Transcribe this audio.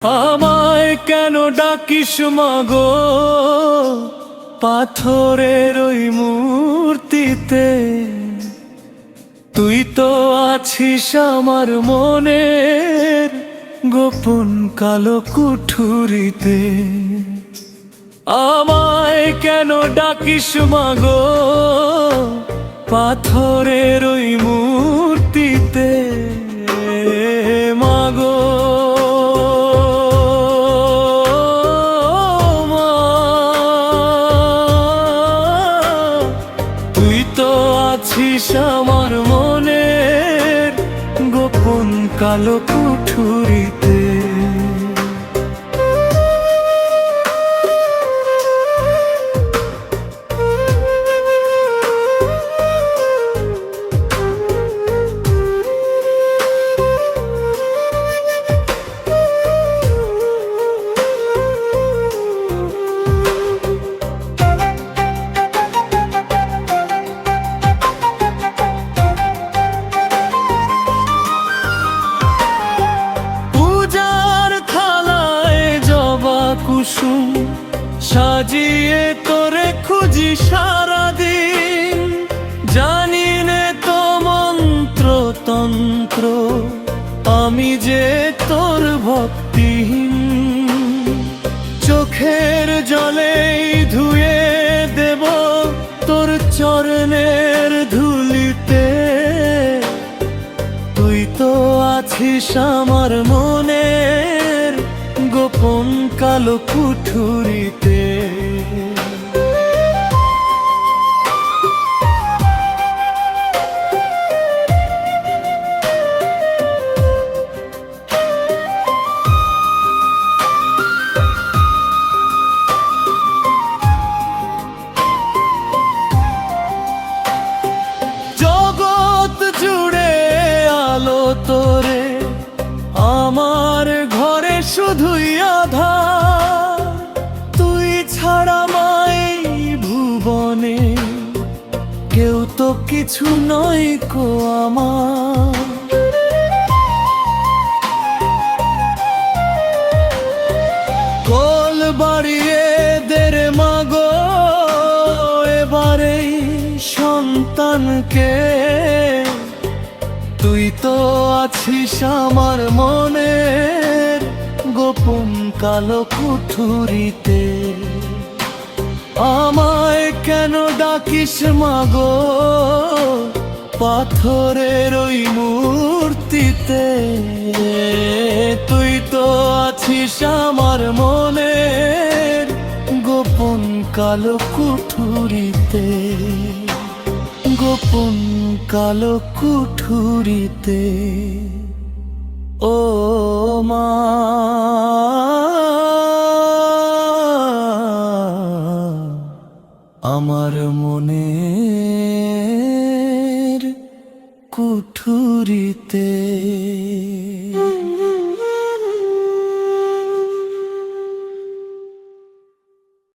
আমায় কেন ডাকিস মাগো পাথরের ওই মূর্তিতে? তুই তো আছিস আমার মনের গোপন কালো কুঠুরিতে। আমায় কেন ডাকিস মাগো পাথরের ওই মূর্তিতে? মাগো আছিস আমার মনের গোপন কালো কুঠুরিতে। কুসুম সাজিয়ে তোরে খুঁজি সারাদিন, জানি নে তো মন্ত্র তন্ত্র, আমি যে তোর ভক্তিহীন। চোখের জলেই ধুয়ে দেব তোর চরণের ধুলিতে। তুই তো আছিস আমার মনের গোপন কালো কুঠুরিতে। জগৎ জুড়ে আলো তোরে, আমার ঘরে শুধুই আধার। তুই ছাড়া মাই ভুবনে কেউ তো কিছু নয় কো আমার। কোল বাড়িয়ে দেরে মাগো এবারে সন্তানকে। তুই তো আছিস আমার মনের গোপন কালো কুঠুরিতে। আমায় কেন ডাকিস মাগো পাথরের ওই মূর্তিতে? তুই তো আছিস আমার মনের গোপন কালো কুঠুরিতে, গোপন কালো কুঠুরিতে। ও মা আমার মনের কুঠুরিতে।